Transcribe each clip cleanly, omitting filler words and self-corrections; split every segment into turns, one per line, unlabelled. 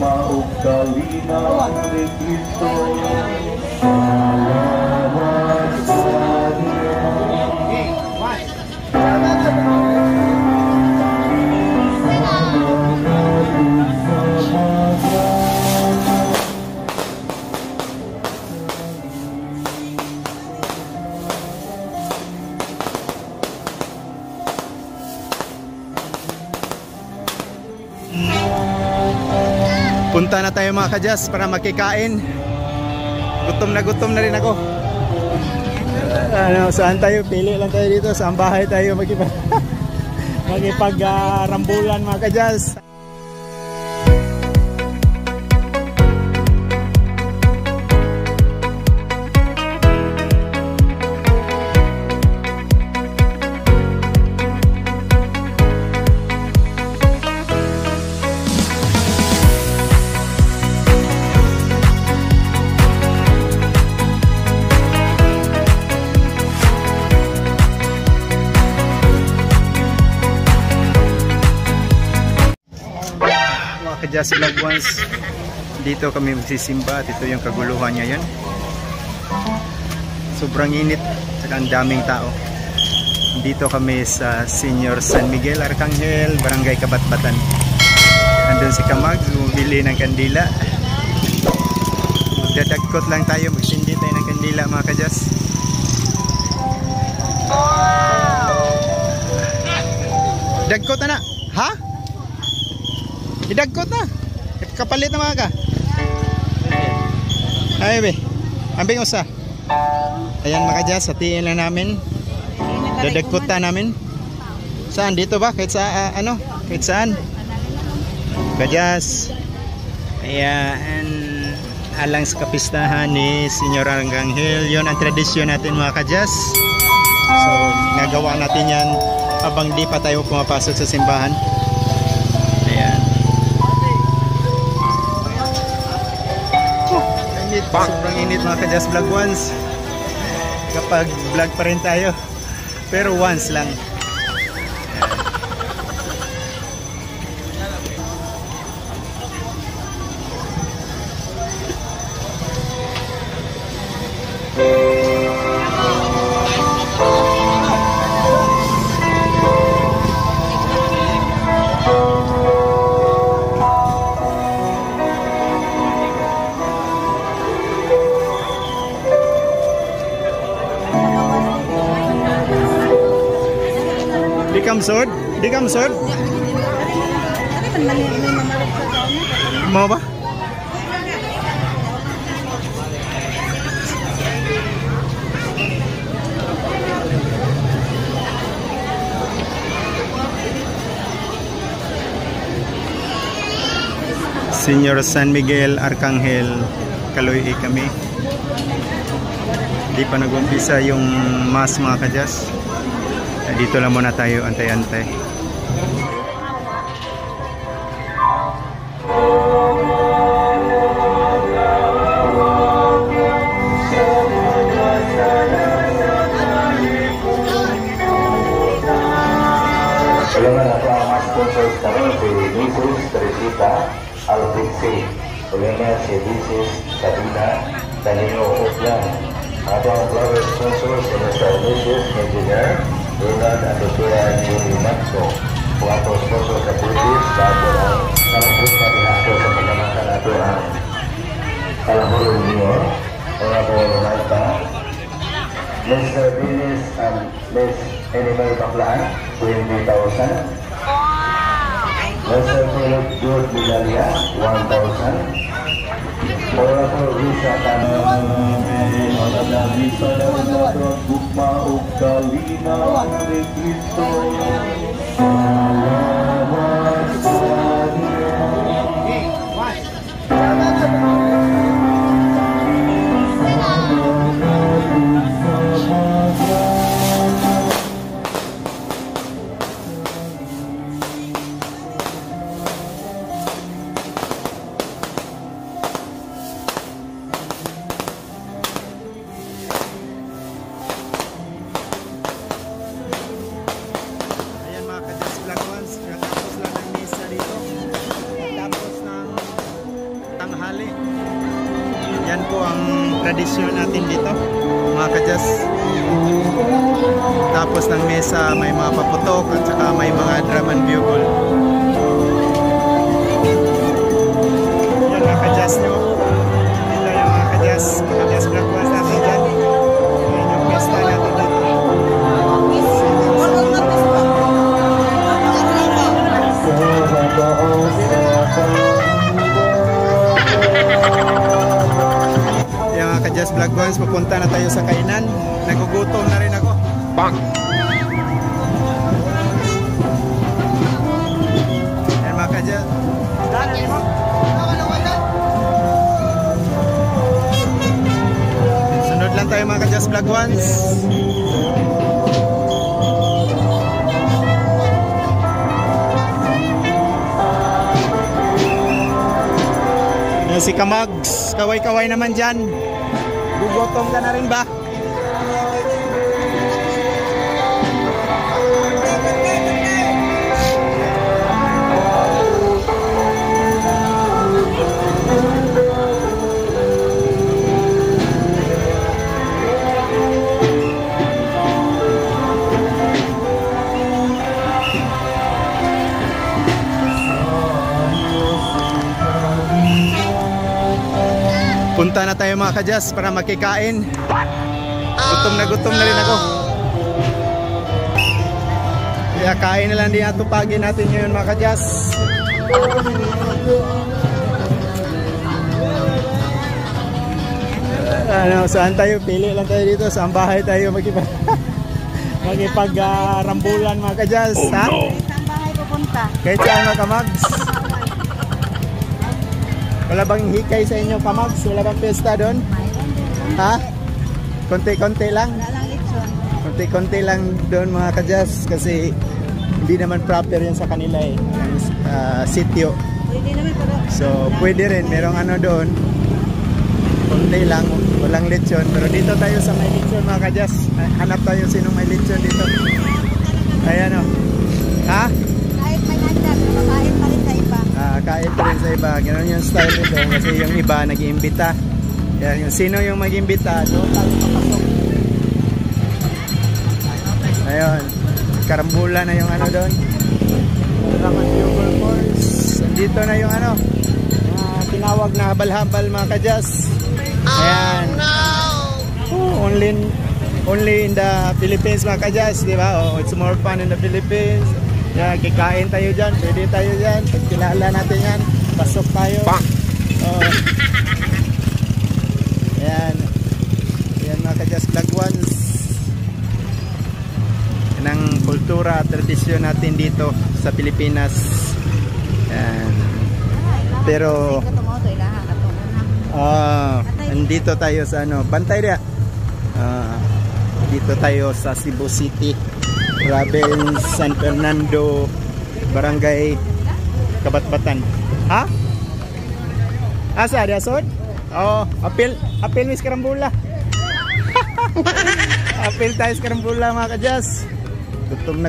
gugma ug kalinaw ni Kristo. Salamat sa
punta na tayo mga kadyas para makikain. Gutom na rin ako. Saan tayo? Pili lang tayo dito. Saan bahay tayo magipag-rambulan mga kadyas. Just vlog once, dito kami magsisimba at ito yung kaguluhan ngayon. Sobrang init at ang daming tao. Dito kami sa Senior San Miguel Arcangel, Barangay Kabatbatan. Andun si Kamag, bumili ng kandila. Dadagkot lang tayo, magsindi tayo ng kandila mga kadyas. Dagkot na na, ha? Idagkot na. Kapalit na mga ka. Ay be. Ambing usa. Ayan mga kadyas, hatiin lang namin. Dadagkot ta namin. Saan dito ba? Kahit sa ano? Kahit saan? Kadyas. Ayan, alang sa kapistahan ni Senior Arcangel. Yun ang tradisyon natin mga kadyas. So, nagawa natin yan habang di pa tayo pumapasok sa simbahan. Sobrang init mga kadyas vlog once. Kapag vlog pa rin tayo, pero once lang. Sod? Di kam sod? Mau ba? Senior San Miguel Arcangel, Kaloy kami. Di pa nag-umpisa yung mass mga kadyas. Dito lang muna tayo, antay-antay.
Salamat ako ang mas sponsors kami si Mrs. Teresita Alvixi. Ulema si Mrs. Sabina Danilo Oplan. Ato ang flower sponsors si Mr. Mrs. Engineer Ronald Andotea Juni Maxo. Kung ato sponsor sa British, bago ang kalambot na pinako sa pagkamakan ato ang kalambot niyo, ang ato Ronalda, Mr. Dennis and Miss Animal Baklaan, 20,000. Mr. Philip George Midalia, 1,000. Orator Risa Tanang, Manana Risa Tanang, Gugma ug kalinaw ni Kristo. Salamat sa
Ayan mga kadyas vlog once. tanghali. Yan po ang tradisyon natin dito, mga kadyas. Tapos ng mesa may mga paputok at saka may mga drum and bugle. Yan mga kadyas nyo. Ito yung mga kadyas Black Ones natin dyan. Yan yung pesta natin dito. Yan mga kadyas Black Ones, pupunta na tayo sa kainan. Nagugutom na rin ako. Bang! Yan mga kadyas. Sunod lang tayo mga kadyas Black Ones. Yan si Kamags, kaway-kaway naman dyan. Gugutom ka na rin ba? Punta na tayo mga kadyas para makikain. Gutom na rin ako. Kaya kain na lang din atupagin natin ngayon mga kadyas. Saan tayo? Pili lang tayo dito. Saan bahay tayo magipag-rambulan mga kadyas? Ha?
Saan bahay pupunta?
Kahit saan mga Kamags. Wala bang hikay sa inyo Kamags? Wala bang pesta doon? Ha? Konti-konti lang?
Wala lang lechon.
Konti-konti lang doon mga kadyas kasi hindi naman proper yan sa kanila eh. Sityo.
Pwede naman pero...
So pwede rin. Merong ano doon. Konti lang. Walang lechon. Pero dito tayo sa may lechon mga kadyas. Hanap tayo sinong may lechon dito. Ayan o. Ha?
Kahit may handa, pero makain pa rin sa iba.
Kain pa rin sa iba. Ganun yung style nito kasi yung iba nag-iimbita. Yan, yung sino yung mag-iimbita doon tayo papasok. Ayun, karambula na yung ano doon. Raman Bugle Falls. Dito na yung ano, tinawag na habal-habal mga kadyas. Ayan. Only in the Philippines mga kadyas, di ba? Oh, it's more fun in the Philippines. Yan, kikain tayo dyan, pwede tayo dyan. Pagkilala natin yan, pasok tayo. Oh. Yan. Yan mga kadyas Black Ones. Yan ang kultura at tradisyon natin dito sa Pilipinas. Yan. Pero andito tayo sa ano, Bantay dia. Dito tayo sa Cebu City, Province San Fernando, Barangay Kabatbatan. Ha? Asa dia sod? Oh, apil Miss Karambula. Apil tayo sa Karambula mga kadyas. Gutom na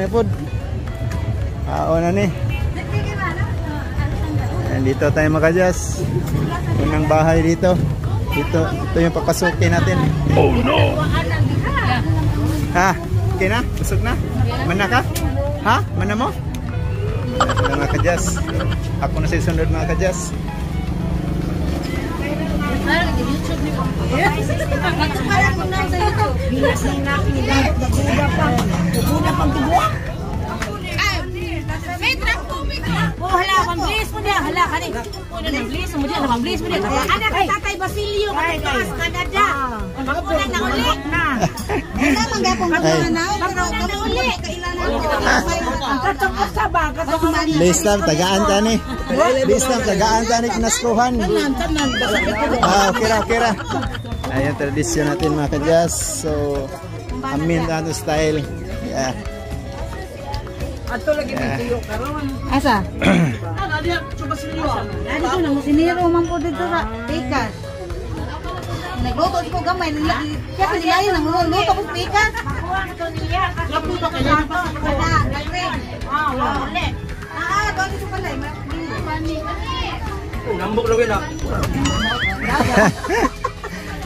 po. Na ni. Dito tayo mga kadyas. Unang bahay dito. Ito yung papasukin natin. Oh no! Ha? Okay na? Busog na? Mana ka? Ha? Mana mo? Mga kadyas. Ako na sa sunod mga kadyas.
Oh, hala, mamblis mo dia. Hala, kani. Mamblis mo dia, mamblis mo dia. Anak kay Tatay Basilio, matikas Canada. Magpuna na uli. Wala man gapon magpuna na, pero uli kailangan ko. Katapos sa ba, katapos.
Listam tagaan ta ni. Listam tagaan ta ni kinaskuhan. Okay ra. Ayan tradisyon natin mga kadyas. So, amin ano style. Yeah.
Ato lagi video karon.
Asa?
Ano coba sinyo?
Dito na mo siniro man po dito sa tikas. Nagluto ko gamay nila. Kaya nilayo nang luto ko tikas. Makuha to niya. Laputo ka lang pa. Wala, uli. Doon dito pala.
Nambok lagi na.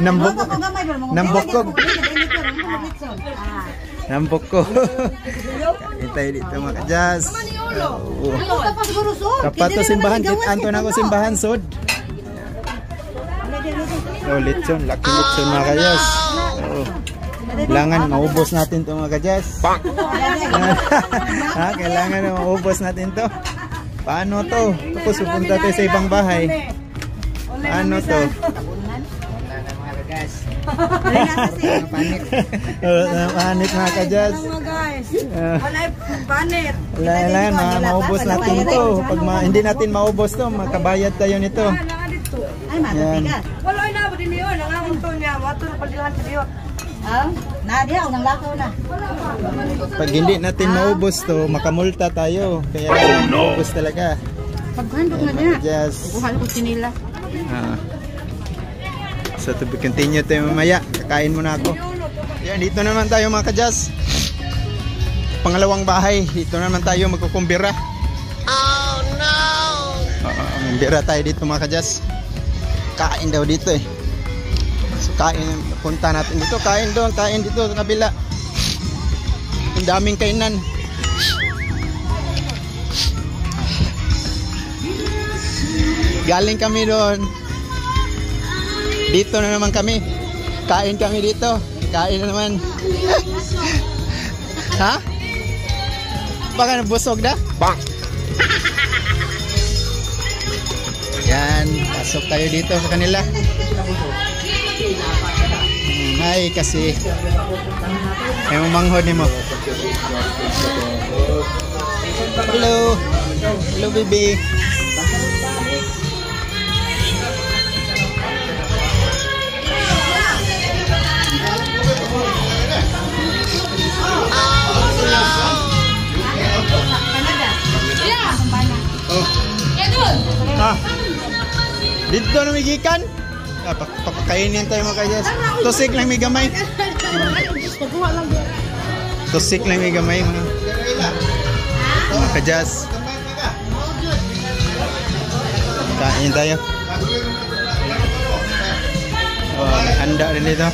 Nambok.
Huwag ako gamay, pero mga
Nambok ko.
Ah.
Nambok ko. Kain tayo dito mga kadyas. Oo.
Ano ka pa siguro, so?
Kapat to simbahan. Anto na ko simbahan, sod. Oh, litson. Laki litson mga kadyas. Oo. Kailangan maubos natin to mga kadyas. Ha, kailangan na maubos natin to. Paano to? Tapos pupunta tayo sa ibang bahay. Ano to? Panit mga kadyas.
Panit.
Kailangan maubos natin to. Pag hindi natin maubos to, makabayad tayo nito.
Ay, matapikas.
Wala na ba din yun? Ang to niya, wato na palihan sa diyo.
Nadia, unang lakaw na.
Pag hindi natin maubos to, makamulta tayo. Kaya maubos talaga.
Paghandog na niya.
Just,
Buhal ko sinila.
so to be continue tayo mamaya. Kakain muna ako. Yan, dito naman tayo mga kadyas. Pangalawang bahay. Dito naman tayo magkukumbira. Oh no! Kumbira tayo dito mga kadyas. Kain daw dito eh. So kain, punta natin dito. Kain doon, kain dito sa kabila. Ang daming kainan. Galing kami doon. Dito na naman kami. Kain kami dito. Kain na naman. Ha? Baka nabusog na? Yan. Pasok tayo dito sa kanila. Hi kasi. Ay manghod ni mo. Hello. Hello baby. Ha? Dito na may gikan? Papakainin tayo mga kadyas. Tusik lang may gamay. Tusik lang may gamay mga kadyas. Kain tayo. Oh, handa rin dito.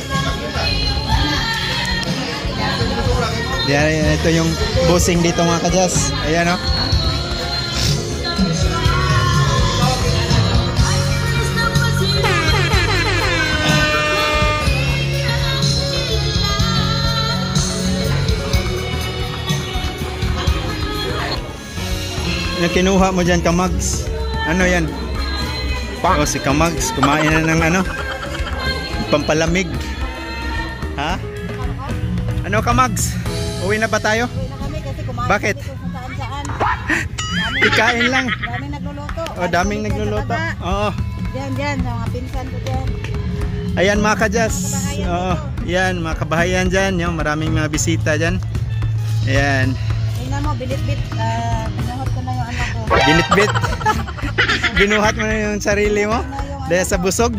Yan, ito yung busing dito mga kadyas. Ayan o. Na kinuha mo dyan, Kamags. Ano yan? Oh, si Kamags. Kumain na ng ano? Pampalamig. Ha? Ano, Kamags? Uwi na ba tayo?
Uwi na kami kasi kumain.
Bakit?
Saan-saan.
Ikain lang.
Daming nagluluto.
Oh, daming nagluluto. Oo.
Diyan, sa mga pinsan ko dyan.
Ayan mga kadyas. Oo. Yan, mga kabahayan dyan. Yung maraming mga bisita dyan. Ayan.
Tingnan mo, bilit-bit. Pinuhot ko na yung anak ko.
Binitbit. Binuhat mo na yung sarili mo. Dahil sa busog.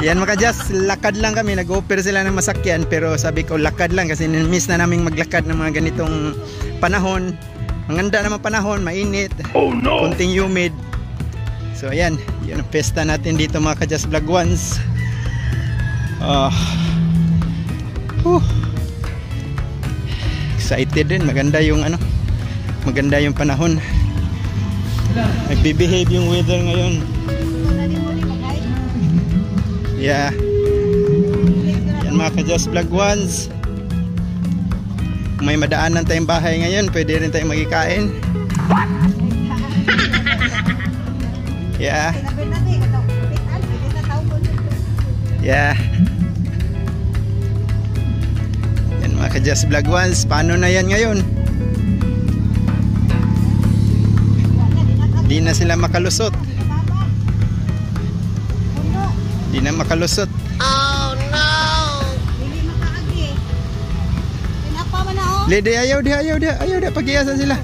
Yan mga kadyas, lakad lang kami. Nag-offer sila ng masakyan. Pero sabi ko lakad lang kasi miss na naming maglakad ng mga ganitong panahon. Ang ganda naman panahon, mainit. Oh no! Kunting humid. So ayan, yun ang pesta natin dito mga kadyas vlog ones. Excited din, maganda yung ano. Maganda yung panahon. Nagbe-behave yung weather ngayon. Yeah. Yan mga kadyas vlog ones. Kung may madaanan tayong bahay ngayon, pwede rin tayong magkikain. Yeah. Yeah. Yan mga kadyas vlog ones. Paano na yan ngayon? Di na sila makalusot. Di na makalusot.
Oh no! Hindi makaagi. Pinapa man na oh.
Lede, ayaw di. Pag-iasa sila.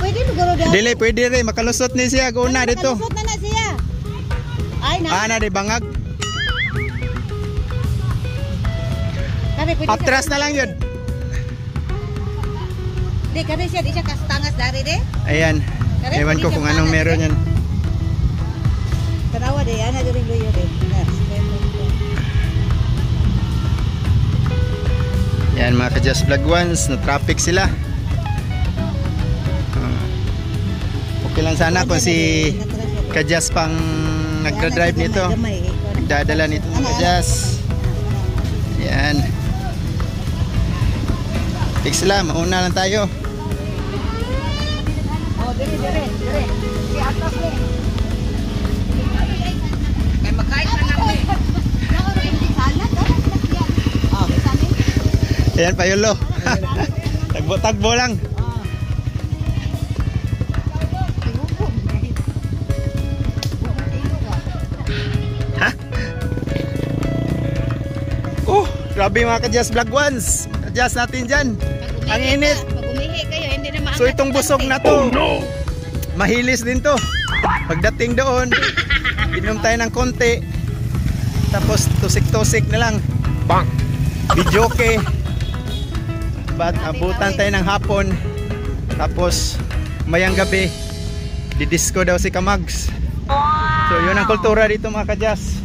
Pwede magaro dyan.
Dili, pwede rin. Makalusot ni siya. Guna dito.
Makalusot na siya. Ay na.
Ana, di bangag.
Pwede
Atras na lang yun.
Di, kasi siya, di siya kastangas dari de.
Ayan. Ewan ko kung anong meron yan.
Tanawa de, ana de rin loyo de.
Yan mga ka-Just Vlog Ones, na traffic sila. Okay lang sana kung si ka-Just pang nagdadrive nito. Nagdadala nito mga ka-Just. Yan. Fix sila, mauna lang tayo.
Oh, dire. Si atas ni. May magkait na namin. Oh, sani.
Ayan pa Yolo. Tagbo lang. Ha? Oh, grabe mga ka-Just Vlog Ones. Adjust natin dyan. Ang init.
Pag umihi kayo, hindi na maangat.
So itong busog na to, mahilis din to. Pagdating doon, inom tayo ng konti. Tapos tusik-tusik na lang. Bang! Videoke. Abutan tayo ng hapon. Tapos mayang gabi, didisco daw si Kamags. So yun ang kultura dito mga ka-Just.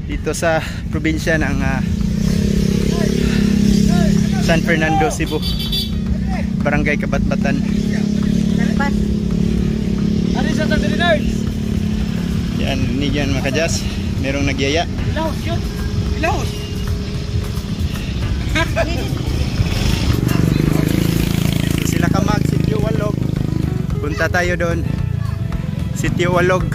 Dito sa probinsya ng San Fernando, Cebu. Barangay Kabatbatan. Yan, yan mga ka-Just. Merong nagyaya. Ilaw. Sila Kamag, Sitio Walog. Punta tayo doon. Sitio Walog.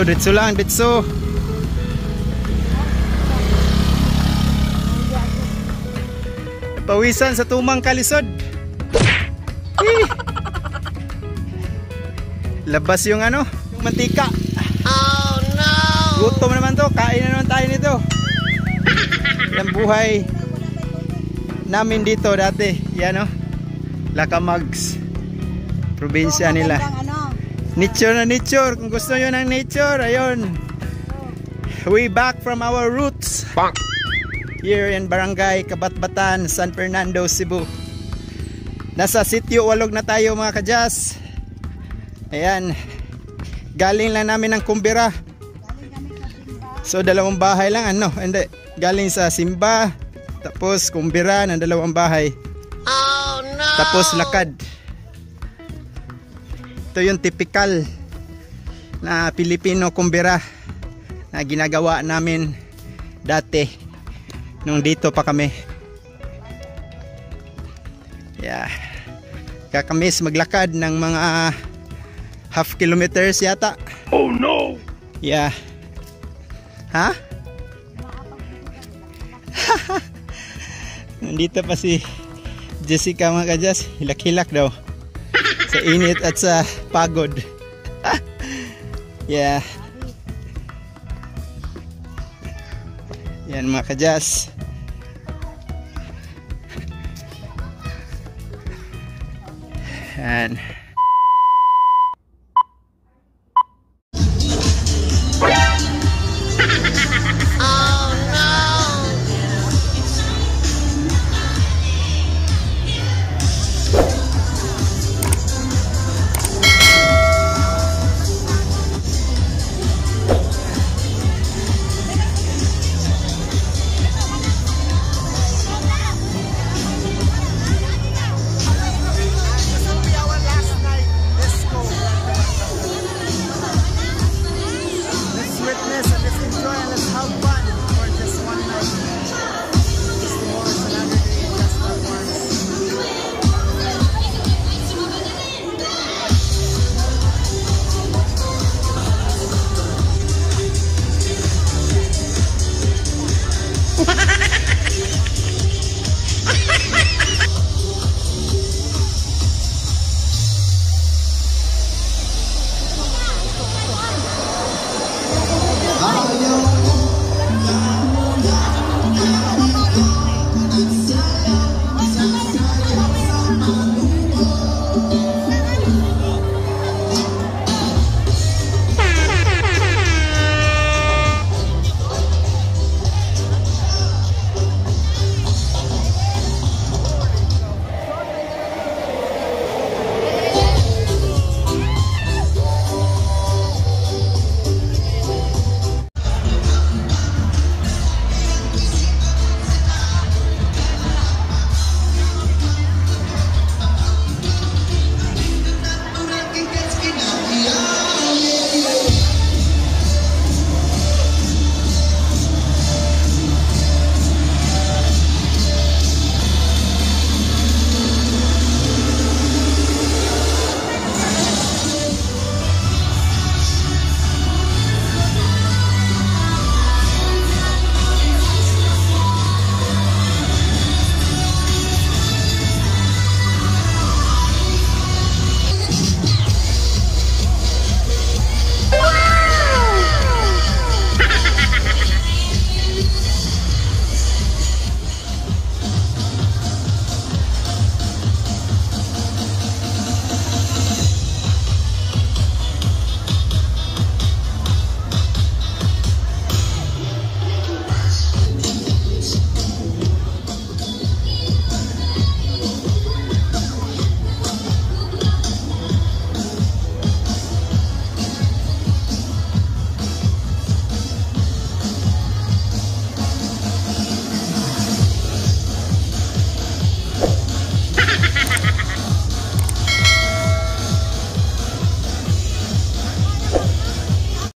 Ditso lang, ditso. Pawisan sa tumang kalisod. Labas yung ano, yung mantika. Oh no! Gutom naman to, kain na naman tayo nito. Yan buhay namin dito dati. Yan o, Lakamags. Probinsya nila. Nature na nature. Kung gusto nyo ng nature, ayun. Way back from our roots. Here in Barangay Kabatbatan, San Fernando, Cebu. Nasa Sitio Walog na tayo mga ka-Just. Ayan. Galing lang namin ng Kumbira. So dalawang bahay lang. Ano? Hindi. Galing sa Simba. Tapos Kumbira ng dalawang bahay. Oh no! Tapos lakad. Ito yung typical na Pilipino kumbira na ginagawa namin dati nung dito pa kami. Yeah. Kakamis maglakad ng mga half kilometers yata. Oh no! Yeah. Ha? Nandito pa si Jessica mga ka-Just. Hilak-hilak daw. Sa init at sa pagod. Yeah. Yan mga ka-Just. Yan.